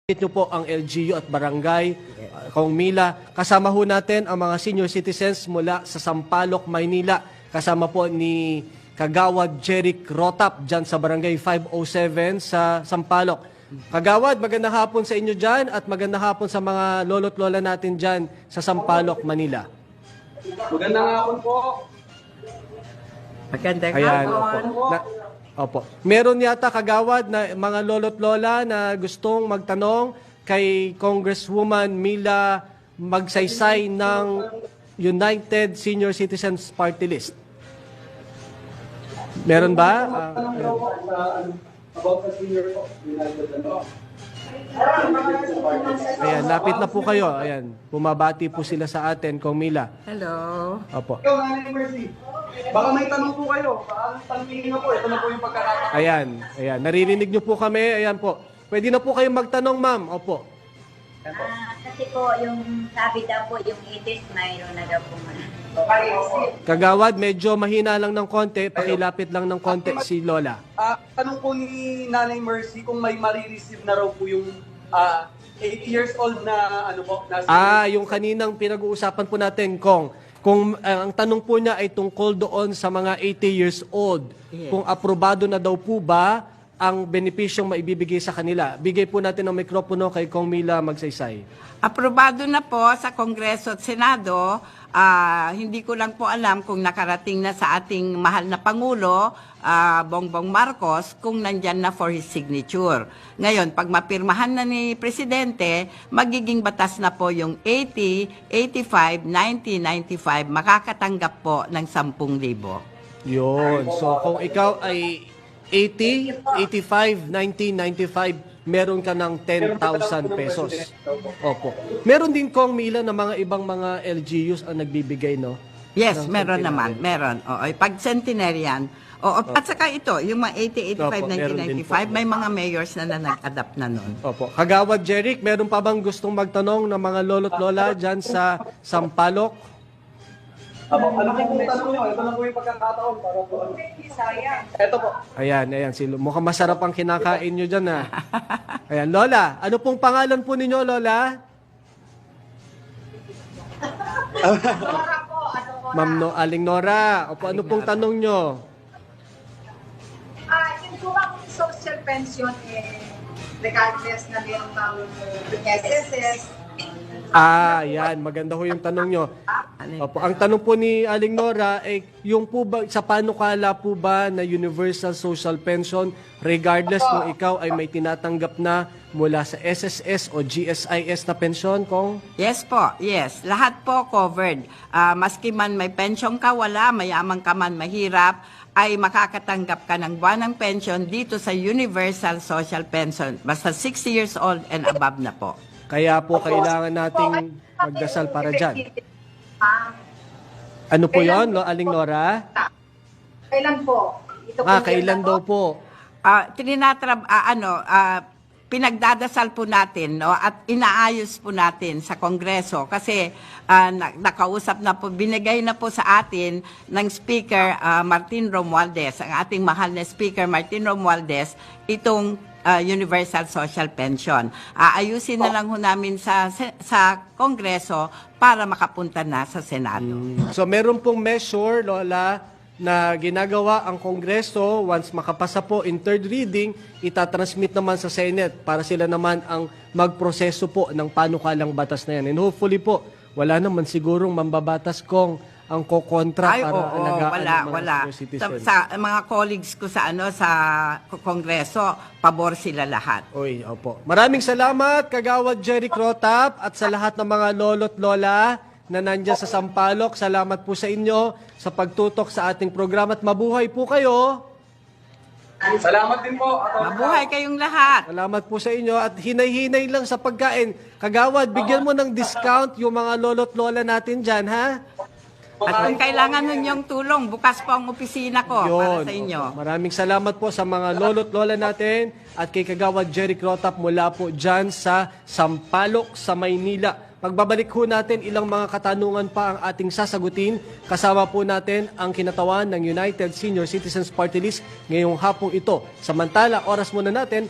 Nyo po ang LGU at Barangay Kong Mila. Kasama ho natin ang mga senior citizens mula sa Sampaloc, Maynila. Kasama po ni Kagawad Jeric Rotap dyan sa Barangay 507 sa Sampaloc. Kagawad, magandang hapon sa inyo dyan at magandang hapon sa mga lolo't lola natin dyan sa Sampaloc, Manila. Magandang hapon po. Magandang Ayan, hapon. Opo. Meron yata kagawad na mga lolo't lola na gustong magtanong kay Congresswoman Mila Magsaysay ng United Senior Citizens Party List. Meron ba? About the senior po. Ayan, lapit na po kayo. Ayan, bumabati po sila sa atin, Kong Mila. Hello. Opo. Ikaw, Nanay Mercy. Baka may tanong po kayo. Baka tanongin na po. Ito na po yung pagkakataon. Ayan, naririnig nyo po kami. Ayan po. Pwede na po kayong magtanong, ma'am. Opo. Kasi po, yung sabi daw po, yung itis, mayroon na daw po. Kagawad, medyo mahina lang ng konti. Pakilapit lang ng konti si Lola. Tanong po ni Nanay Mercy kung may marireceive na raw po yung 80 years old na ano po. Na Yung kaninang pinag-uusapan po natin, Kong. Kung ang tanong po niya ay tungkol doon sa mga 80 years old, Yes. kung aprobado na daw po ba ang benepisyong maibibigay sa kanila. Bigay po natin ang mikropono kay Kong Mila Magsaysay. Aprobado na po sa Kongreso at Senado. Hindi ko lang po alam kung nakarating na sa ating mahal na Pangulo, Bongbong Marcos, kung nandyan na for his signature. Ngayon, pag mapirmahan na ni Presidente, magiging batas na po yung 80, 85, 90, 95, makakatanggap po ng 10,000. Yun. So kung ikaw ay 80, 85, 90, 95, meron ka ng 10,000 pesos. Opo. Meron din, Kong Mila, na mga ibang mga LGUs ang nagbibigay, no? Yes, Ng meron centenarian. naman. Meron. Oo, pag centenarian. Oo, at saka ito, yung mga 80, 85, Opo, meron din 1995, po. may mga mayors na nag-adapt na nun. Opo. Kagawad Jeric, meron pa bang gustong magtanong ng mga lolo't lola dyan sa Sampaloc? ano po yung tanong nyo? Ito na po yung pagkakataon. Para po. Ito po. Ayan. Mukhang masarap ang kinakain nyo dyan, ha? Ayan, Lola, ano pong pangalan po ninyo, Lola? Ma'am Aling Nora. Opo, ano pong tanong nyo? Yung po ang social pension, regardless na meron kang SSS, Yan. Maganda ho yung tanong nyo. Opo, ang tanong po ni Aling Nora, yung po ba, sa panukala po ba na Universal Social Pension, regardless kung ikaw ay may tinatanggap na mula sa SSS o GSIS na pensyon, Kong? Yes po, yes. Lahat po covered. Maski man may pension ka, wala, mayaman ka man, mahirap, ay makakatanggap ka ng buwanang pension dito sa Universal Social Pension. Basta 60 years old and above na po. Kaya po kailangan nating magdasal para dyan. Ano po yon, Aling Nora? kailan po? Ito Kailan daw po? Pinagdadasal po natin, no, at inaayos po natin sa Kongreso kasi nakausap na po, binigay na po sa atin ng Speaker Martin Romualdez, ang ating mahal na Speaker Martin Romualdez, itong Universal Social Pension. Ayusin na lang ho namin sa Kongreso para makapunta na sa Senado. So meron pong measure, Lola, na ginagawa ang Kongreso. Once makapasa po in third reading, itatransmit naman sa Senate para sila naman ang magproseso po ng panukalang batas na yan. And hopefully po, wala naman sigurong mambabatas kong ang kokontra para alagaan ng mga wala. senior citizen. Sa mga colleagues ko sa Kongreso, pabor sila lahat. Oy, opo. Maraming salamat, Kagawad Jeric Rotap, at sa lahat ng mga lolo't lola na nandiyan sa Sampaloc. Salamat po sa inyo sa pagtutok sa ating programa at mabuhay po kayo. Salamat din po. Mabuhay kayong lahat. Salamat po sa inyo at hinay-hinay lang sa pagkain. Kagawad, bigyan mo ng discount yung mga lolo't lola natin dyan, ha? At kung kailangan ninyong tulong, bukas po ang opisina ko para sa inyo. Opo. Maraming salamat po sa mga lolo't lola natin at kay Kagawad Jeric Rotap mula po dyan sa Sampaloc, sa Maynila. Pagbabalik ho natin, ilang mga katanungan pa ang ating sasagutin. Kasama po natin ang kinatawan ng United Senior Citizens Party List ngayong hapong ito. Samantala, oras muna natin